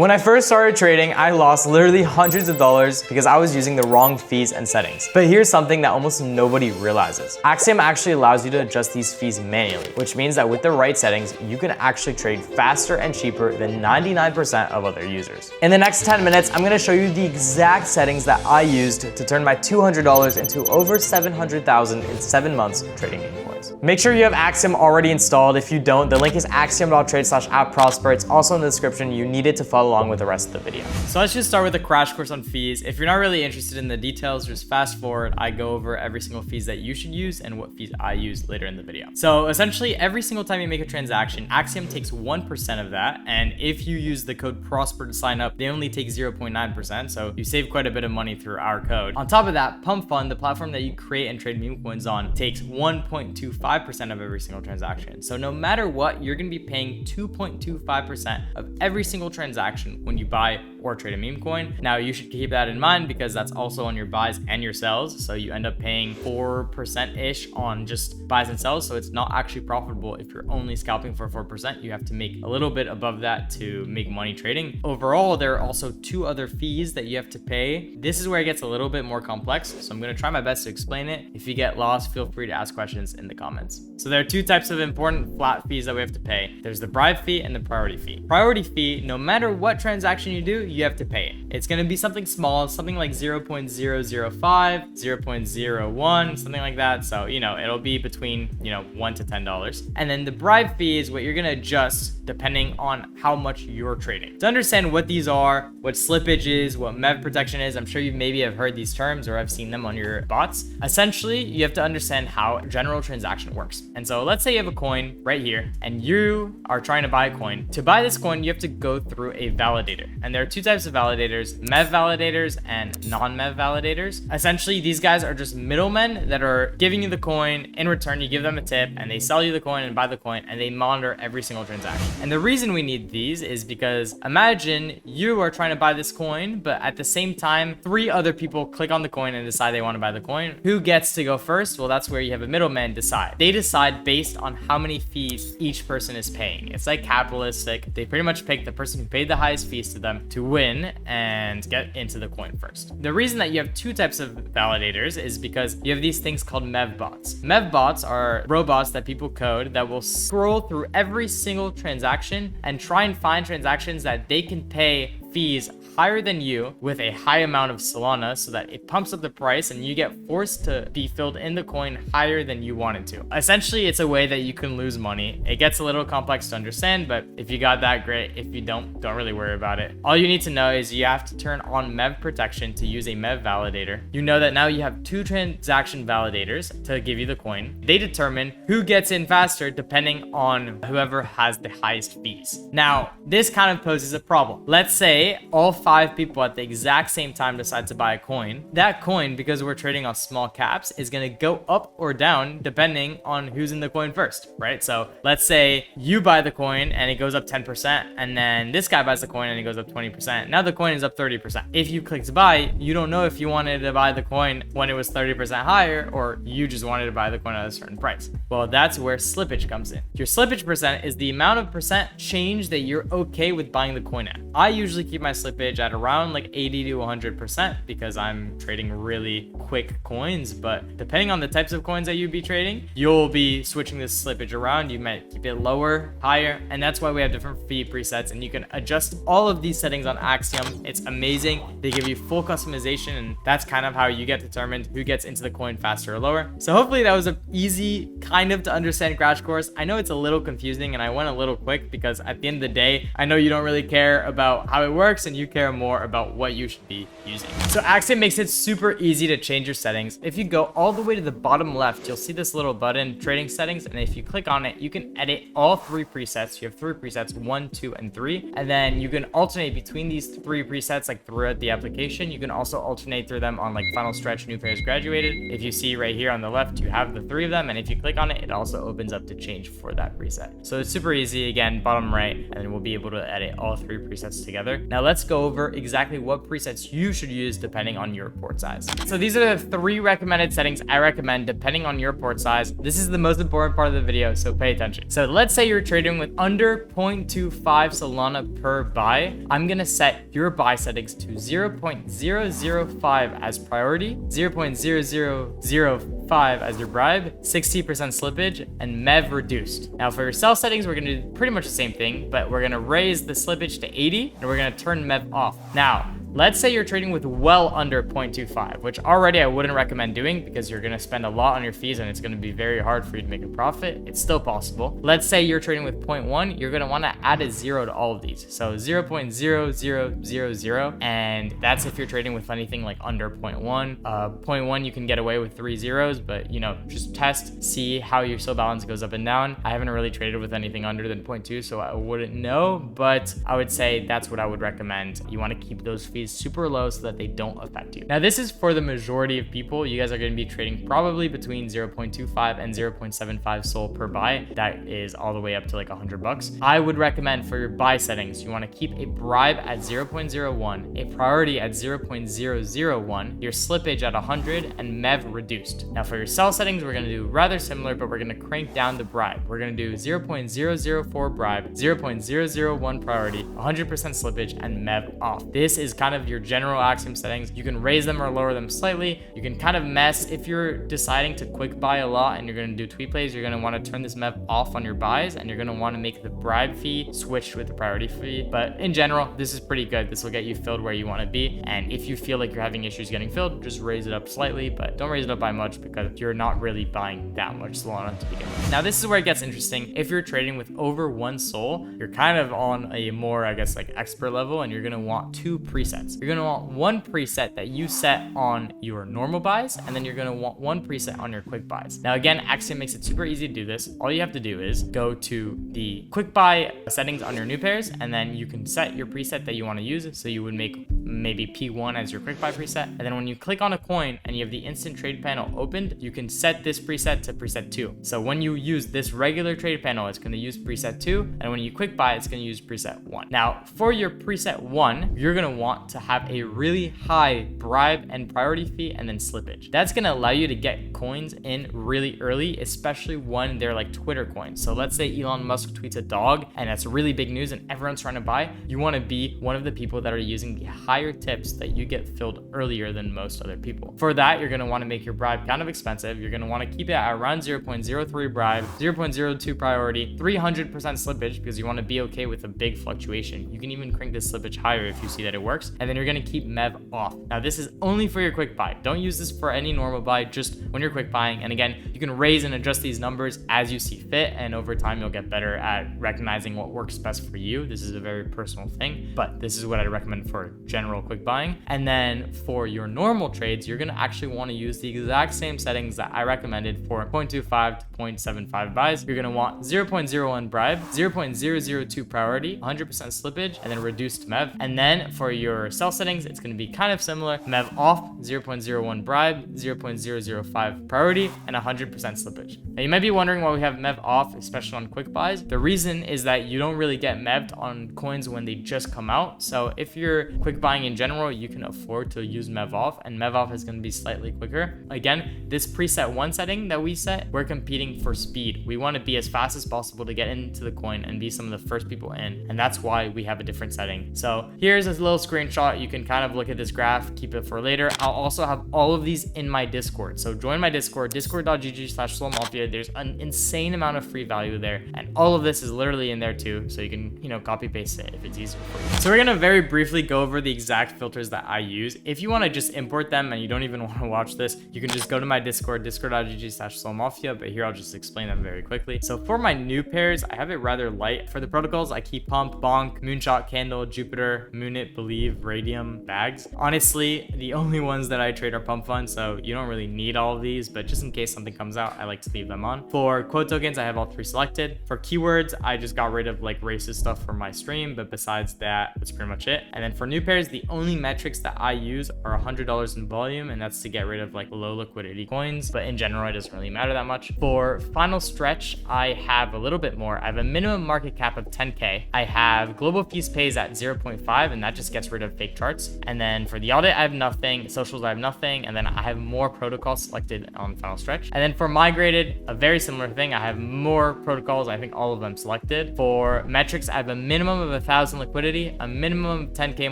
When I first started trading, I lost literally hundreds of dollars because I was using the wrong fees and settings. But here's something that almost nobody realizes. Axiom actually allows you to adjust these fees manually, which means that with the right settings, you can actually trade faster and cheaper than 99% of other users. In the next 10 minutes, I'm gonna show you the exact settings that I used to turn my $200 into over $700,000 in 7 months trading meme coins. Make sure you have Axiom already installed. If you don't, the link is axiom.trade/@prosper. It's also in the description. You need it to follow along with the rest of the video. So let's just start with a crash course on fees. If you're not really interested in the details, just fast forward. I go over every single fees that you should use and what fees I use later in the video. So essentially, every single time you make a transaction, Axiom takes 1% of that. And if you use the code PROSPER to sign up, they only take 0.9%. So you save quite a bit of money through our code. On top of that, Pump Fund, the platform that you create and trade meme coins on, takes 1.25% of every single transaction. So no matter what, you're gonna be paying 2.25% of every single transaction when you buy or trade a meme coin. Now you should keep that in mind because that's also on your buys and your sells. So you end up paying 4%-ish on just buys and sells. So it's not actually profitable if you're only scalping for 4%. You have to make a little bit above that to make money trading. Overall, there are also 2 other fees that you have to pay. This is where it gets a little bit more complex. So I'm gonna try my best to explain it. If you get lost, feel free to ask questions in the comments. So there are 2 types of important flat fees that we have to pay. There's the bribe fee and the priority fee. Priority fee, no matter what transaction you do, you have to pay it. It's going to be something small, something like 0.005, 0.01, something like that. So, it'll be between, $1 to $10. And then the bribe fee is what you're going to adjust depending on how much you're trading. To understand what these are, what slippage is, what MEV protection is, I'm sure you maybe have heard these terms or have seen them on your bots. Essentially, you have to understand how a general transaction works. And so let's say you have a coin right here and you are trying to buy a coin. To buy this coin, you have to go through a validator. And there are 2 types of validators, MEV validators and non-MEV validators. Essentially, these guys are just middlemen that are giving you the coin. In return, you give them a tip and they sell you the coin and buy the coin and they monitor every single transaction. And the reason we need these is because imagine you are trying to buy this coin, but at the same time, 3 other people click on the coin and decide they want to buy the coin. Who gets to go first? Well, that's where you have a middleman decide. They decide based on how many fees each person is paying. It's like capitalistic. They pretty much pick the person who paid the highest fees to them to win and get into the coin first. The reason that you have 2 types of validators is because you have these things called MEV bots. MEV bots are robots that people code that will scroll through every single transaction and try and find transactions that they can pay fees higher than you with a high amount of Solana so that it pumps up the price and you get forced to be filled in the coin higher than you wanted to. Essentially, it's a way that you can lose money. It gets a little complex to understand, but if you got that, great. If you don't really worry about it. All you need to know is you have to turn on MEV protection to use a MEV validator. You know that now you have 2 transaction validators to give you the coin. They determine who gets in faster depending on whoever has the highest fees. Now, this kind of poses a problem. Let's say all 5 people at the exact same time decide to buy a coin. That coin, because we're trading on small caps, is going to go up or down depending on who's in the coin first, right? So let's say you buy the coin and it goes up 10%, and then this guy buys the coin and it goes up 20%. Now the coin is up 30%. If you clicked buy, you don't know if you wanted to buy the coin when it was 30% higher or you just wanted to buy the coin at a certain price. Well, that's where slippage comes in. Your slippage percent is the amount of percent change that you're okay with buying the coin at. I usually keep my slippage at around like 80 to 100% because I'm trading really quick coins, but depending on the types of coins that you'd be trading, you'll be switching this slippage around. You might keep it lower, higher, and that's why we have different fee presets, and you can adjust all of these settings on Axiom. It's amazing. They give you full customization, and that's kind of how you get determined who gets into the coin faster or lower. So hopefully that was an easy kind of to understand crash course. I know it's a little confusing and I went a little quick because at the end of the day, I know you don't really care about how it works and you care more about what you should be using. So Axiom makes it super easy to change your settings. If you go all the way to the bottom left, you'll see this little button, trading settings. And if you click on it, you can edit all 3 presets. You have 3 presets, 1, 2, and 3. And then you can alternate between these 3 presets like throughout the application. You can also alternate through them on like final stretch, new players graduated. If you see right here on the left, you have the 3 of them. And if you click on it, it also opens up to change for that preset. So it's super easy. Again, bottom right, and we'll be able to edit all 3 presets together. Now let's go over exactly what presets you should use depending on your port size. So these are the 3 recommended settings I recommend depending on your port size. This is the most important part of the video, so pay attention. So let's say you're trading with under 0.25 Solana per buy. I'm gonna set your buy settings to 0.005 as priority, 0.0005 as your bribe, 60% slippage, and MEV reduced. Now for your sell settings, we're gonna do pretty much the same thing, but we're gonna raise the slippage to 80 and we're gonna turn MEV off. Now, let's say you're trading with well under 0.25, which already I wouldn't recommend doing because you're going to spend a lot on your fees and it's going to be very hard for you to make a profit. It's still possible. Let's say you're trading with 0.1, you're going to want to add a 0 to all of these. So 0.0000, and that's if you're trading with anything like under 0.1. 0.1, you can get away with 3 zeros, but just test, see how your SOL balance goes up and down. I haven't really traded with anything under than 0.2, so I wouldn't know, but I would say that's what I would recommend. You want to keep those fees super low so that they don't affect you. Now this is for the majority of people. You guys are going to be trading probably between 0.25 and 0.75 SOL per buy. That is all the way up to like $100. I would recommend for your buy settings, you want to keep a bribe at 0.01, a priority at 0.001, your slippage at 100, and MEV reduced. Now for your sell settings, we're going to do rather similar, but we're going to crank down the bribe. We're going to do 0.004 bribe, 0.001 priority, 100% slippage, and MEV off. This is kind of your general Axiom settings. You can raise them or lower them slightly. You can kind of mess if you're deciding to quick buy a lot and you're going to do tweet plays. You're going to want to turn this MEV off on your buys, and you're going to want to make the bribe fee switch with the priority fee. But in general, this is pretty good. This will get you filled where you want to be. And if you feel like you're having issues getting filled, just raise it up slightly, but don't raise it up by much because you're not really buying that much Solana to begin with. Now this is where it gets interesting. If you're trading with over 1 SOL, you're kind of on a more, I guess, like expert level, and you're going to want 2 presets. You're going to want 1 preset that you set on your normal buys, and then you're going to want 1 preset on your quick buys. Now again, Axiom makes it super easy to do this. All you have to do is go to the quick buy settings on your new pairs, and then you can set your preset that you want to use. So you would make maybe P1 as your quick buy preset, and then when you click on a coin and you have the instant trade panel opened, you can set this preset to preset 2. So when you use this regular trade panel, it's going to use preset 2, and when you quick buy, it's going to use preset 1. Now for your preset 1, you're going to want to have a really high bribe and priority fee and then slippage. That's going to allow you to get coins in really early, especially when they're like Twitter coins. So let's say Elon Musk tweets a dog and that's really big news and everyone's trying to buy. You want to be one of the people that are using the higher tips that you get filled earlier than most other people. For that, you're going to want to make your bribe kind of expensive. You're going to want to keep it at around 0.03 bribe, 0.02 priority, 300% slippage because you want to be okay with a big fluctuation. You can even crank this slippage higher if you see that it works. And then you're going to keep MEV off. Now this is only for your quick buy. Don't use this for any normal buy, just when you're quick buying. And again, you can raise and adjust these numbers as you see fit, and over time you'll get better at recognizing what works best for you. This is a very personal thing, but this is what I recommend for general quick buying. And then for your normal trades, you're going to actually want to use the exact same settings that I recommended for 0.25 to 0.75 buys. You're going to want 0.01 bribe, 0.002 priority, 100% slippage, and then reduced MEV. And then for your sell settings, it's going to be kind of similar. MEV off, 0.01 bribe, 0.005 priority, and 100% slippage. Now you might be wondering why we have MEV off, especially on quick buys. The reason is that you don't really get MEV'd on coins when they just come out. So if you're quick buying in general, you can afford to use MEV off, and MEV off is going to be slightly quicker. Again, this preset 1 setting that we set, we're competing for speed. We want to be as fast as possible to get into the coin and be some of the first people in, and that's why we have a different setting. So here's a little screenshot. You can kind of look at this graph, keep it for later. I'll also have all of these in my Discord. So join my Discord, discord.gg/SOLMAFIA. There's an insane amount of free value there, and all of this is literally in there too. So you can, copy paste it if it's easier for you. So we're going to very briefly go over the exact filters that I use. If you want to just import them and you don't even want to watch this, you can just go to my Discord, discord.gg/SOLMAFIA, but here I'll just explain them very quickly. So for my new pairs, I have it rather light. For the protocols, I keep Pump, Bonk, Moonshot, Candle, Jupiter, Moonit, Believe, radium bags. Honestly, the only ones that I trade are pump funds, so you don't really need all of these, but just in case something comes out, I like to leave them on. For quote tokens, I have all 3 selected. For keywords, I just got rid of like racist stuff from my stream, but besides that, that's pretty much it. And then for new pairs, the only metrics that I use are $100 in volume, and that's to get rid of like low liquidity coins, but in general, it doesn't really matter that much. For final stretch, I have a little bit more. I have a minimum market cap of 10K. I have global fees pays at 0.5, and that just gets rid of fake charts. And then for the audit, I have nothing. Socials, I have nothing. And then I have more protocols selected on final stretch. And then for migrated, a very similar thing. I have more protocols. I think all of them selected. For metrics, I have a minimum of 1,000 liquidity, a minimum of 10K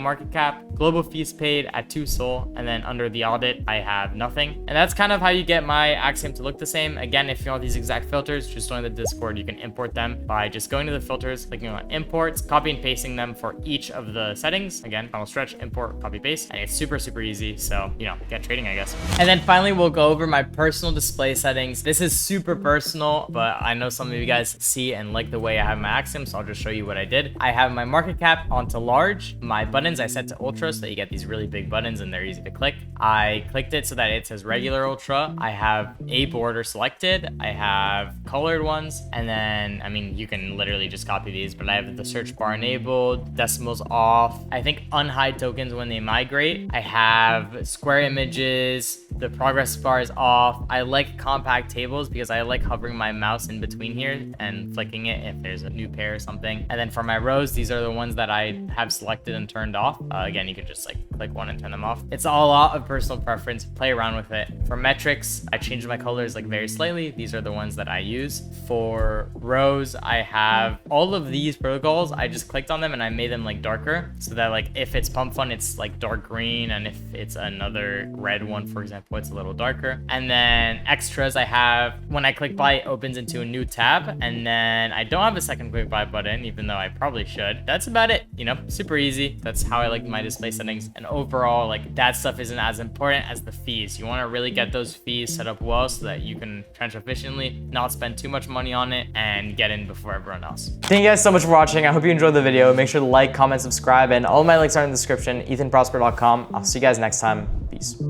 market cap, global fees paid at 2 SOL, and then under the audit, I have nothing. And that's kind of how you get my Axiom to look the same. Again, if you want these exact filters, just join the Discord. You can import them by just going to the filters, clicking on imports, copy and pasting them for each of the settings. Again, final stretch, import, copy, paste, and it's super, super easy. So, you know, get trading, I guess. And then finally, we'll go over my personal display settings. This is super personal, but I know some of you guys see and like the way I have my Axiom, so I'll just show you what I did. I have my market cap onto large. My buttons I set to ultra so that you get these really big buttons and they're easy to click. I clicked it so that it says regular ultra. I have a border selected. I have colored ones. And then, I mean, you can literally just copy these, but I have the search bar enabled, decimals off. I think unhide tokens when they migrate. I have square images. The progress bar is off. I like compact tables because I like hovering my mouse in between here and flicking it if there's a new pair or something. And then for my rows, these are the ones that I have selected and turned off. Again, you could just like click one and turn them off. It's all a lot of personal preference. Play around with it. For metrics, I changed my colors like very slightly. These are the ones that I use. For rows, I have all of these protocols. I just clicked on them and I made them like darker so that like if it's pump fund, it's like dark green, and if it's another red one, for example, it's a little darker. And then extras, I have when I click buy, it opens into a new tab, and then I don't have a second quick buy button, even though I probably should. That's about it, you know, super easy. That's how I like my display settings. And overall, like that stuff isn't as important as the fees. You want to really get those fees set up well so that you can transfer efficiently, not spend too much money on it, and get in before everyone else. Thank you guys so much for watching. I hope you enjoyed the video. Make sure to like, comment, subscribe, and all my links are in the description, ethanprosper.com. I'll see you guys next time. Peace.